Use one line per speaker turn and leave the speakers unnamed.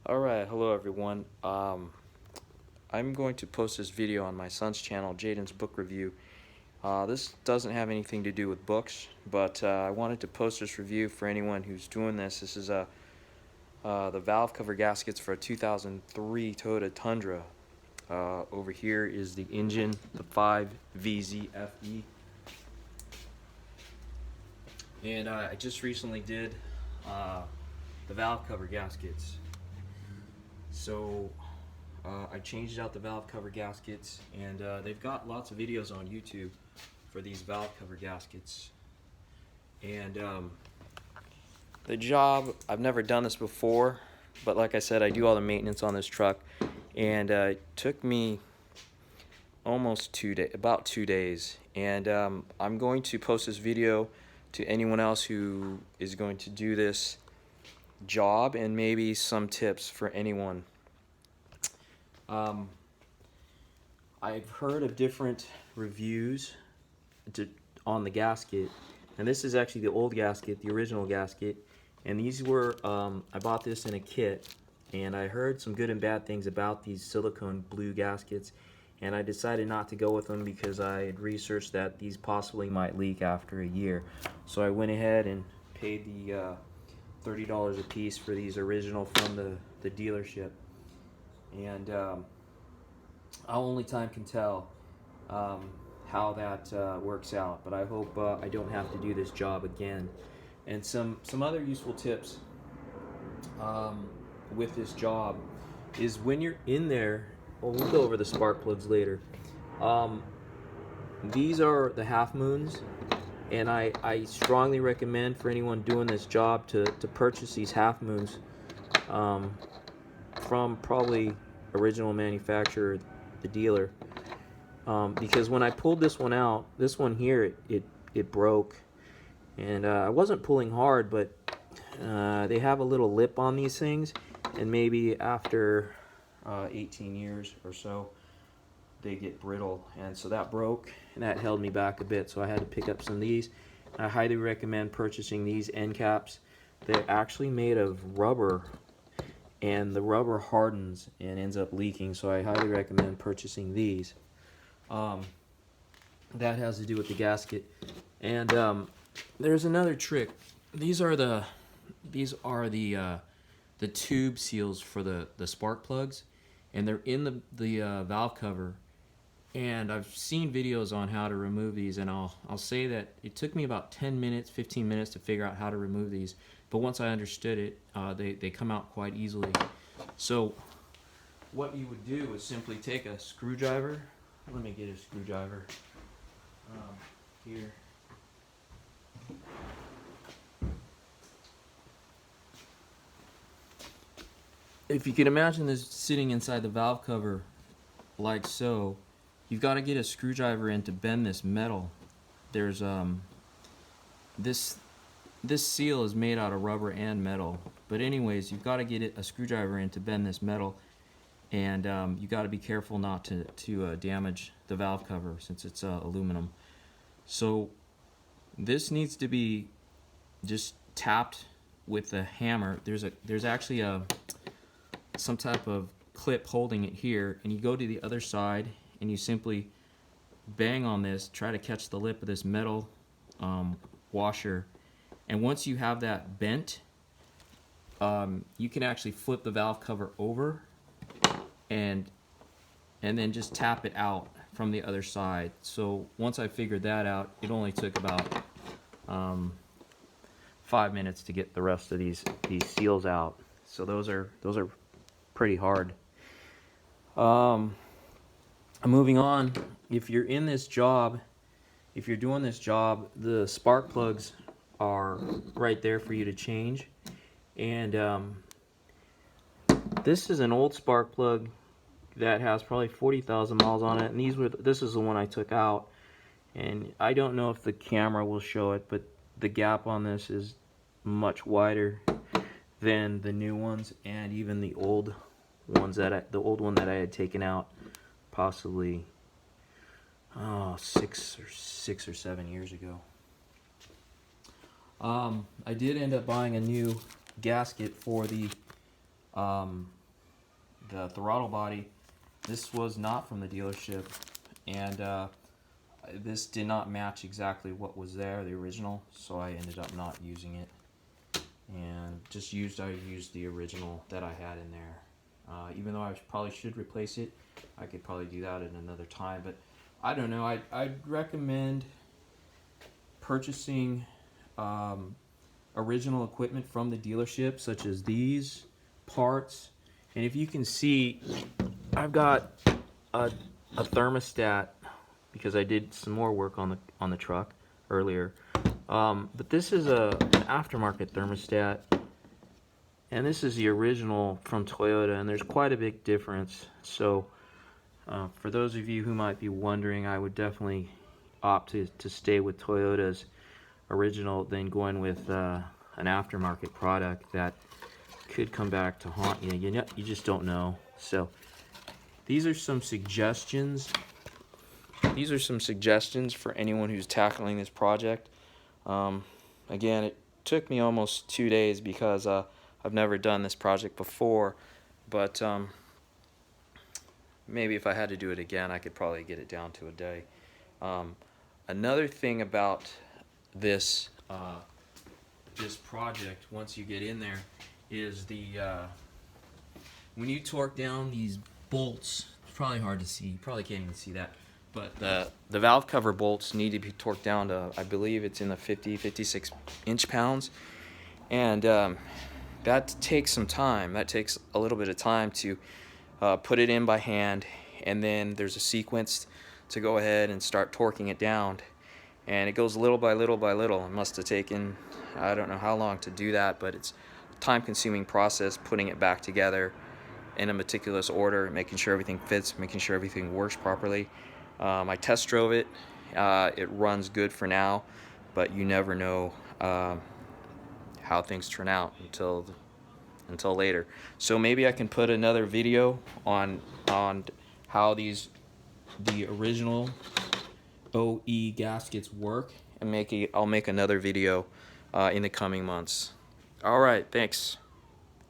Alright, hello everyone. I'm going to post this video on my son's channel, Jaden's Book Review. This doesn't have anything to do with books, but I wanted to post this review for anyone who's doing this. This is the Valve Cover Gaskets for a 2003 Toyota Tundra. Over here is the engine, the 5vz-fe. And I just recently did the valve cover gaskets. So I changed out the valve cover gaskets, and they've got lots of videos on YouTube for these valve cover gaskets. And the job, I've never done this before, but like I said, I do all the maintenance on this truck, and it took me almost about 2 days. And I'm going to post this video to anyone else who is going to do this job, and maybe some tips for anyone. I've heard of different reviews on the gasket, and this is actually the old gasket, the original gasket, and these were, I bought this in a kit, and I heard some good and bad things about these silicone blue gaskets, and I decided not to go with them because I had researched that these possibly might leak after a year. So I went ahead and paid the $30 a piece for these original from the dealership. And only time can tell how that works out, but I hope I don't have to do this job again. And some other useful tips with this job is when you're in there, well, we'll go over the spark plugs later. These are the half moons, and I strongly recommend for anyone doing this job to purchase these half moons from probably original manufacturer, the dealer, because when I pulled this one out, this one here, it broke, and I wasn't pulling hard, but they have a little lip on these things, and maybe after 18 years or so they get brittle, and so that broke, and that held me back a bit, so I had to pick up some of these. I highly recommend purchasing these end caps. They're actually made of rubber, and the rubber hardens and ends up leaking, so I highly recommend purchasing these. That has to do with the gasket. And there's another trick. These are the tube seals for the spark plugs, and they're in the valve cover. And I've seen videos on how to remove these, and I'll say that it took me about 10 minutes, 15 minutes to figure out how to remove these. But once I understood it, they come out quite easily. So what you would do is simply take a screwdriver. Let me get a screwdriver here. If you can imagine this sitting inside the valve cover like so, you've got to get a screwdriver in to bend this metal. There's this seal is made out of rubber and metal, but anyways, you've got to get a screwdriver in to bend this metal, and you got to be careful not to damage the valve cover since it's aluminum. So this needs to be just tapped with a hammer. There's actually some type of clip holding it here, and you go to the other side and you simply bang on this, try to catch the lip of this metal washer, and once you have that bent, you can actually flip the valve cover over and then just tap it out from the other side. So once I figured that out, it only took about 5 minutes to get the rest of these seals out. So those are pretty hard. Moving on, if you're in this job, if you're doing this job, the spark plugs are right there for you to change. And this is an old spark plug that has probably 40,000 miles on it, and this is the one I took out. And I don't know if the camera will show it, but the gap on this is much wider than the new ones, and even the old ones the old one that I had taken out possibly 6 or 7 years ago. I did end up buying a new gasket for the The throttle body, this was not from the dealership, and this did not match exactly what was there, the original, so I ended up not using it, and I used the original that I had in there. Even though I probably should replace it, I could probably do that at another time, but I don't know. I'd recommend purchasing original equipment from the dealership, such as these parts. And if you can see, I've got a thermostat because I did some more work on the truck earlier. But this is an aftermarket thermostat, and this is the original from Toyota, and there's quite a big difference. So for those of you who might be wondering, I would definitely opt to stay with Toyota's original than going with an aftermarket product that could come back to haunt you. You just don't know. So these are some suggestions. These are some suggestions for anyone who's tackling this project. Again, it took me almost 2 days because I've never done this project before, but maybe if I had to do it again, I could probably get it down to a day. Another thing about this this project, once you get in there, is when you torque down these bolts. It's probably hard to see. You probably can't even see that. But the valve cover bolts need to be torqued down to, I believe it's in the 56 inch-pounds, and that takes some time. That takes a little bit of time to put it in by hand, and then there's a sequence to go ahead and start torquing it down, and it goes little by little by little. It must have taken, I don't know how long to do that, but it's a time-consuming process putting it back together in a meticulous order, making sure everything fits, making sure everything works properly. I test drove it. It runs good for now, but you never know how things turn out until later. So maybe I can put another video on how the original OE gaskets work, and I'll make another video in the coming months. All right, thanks.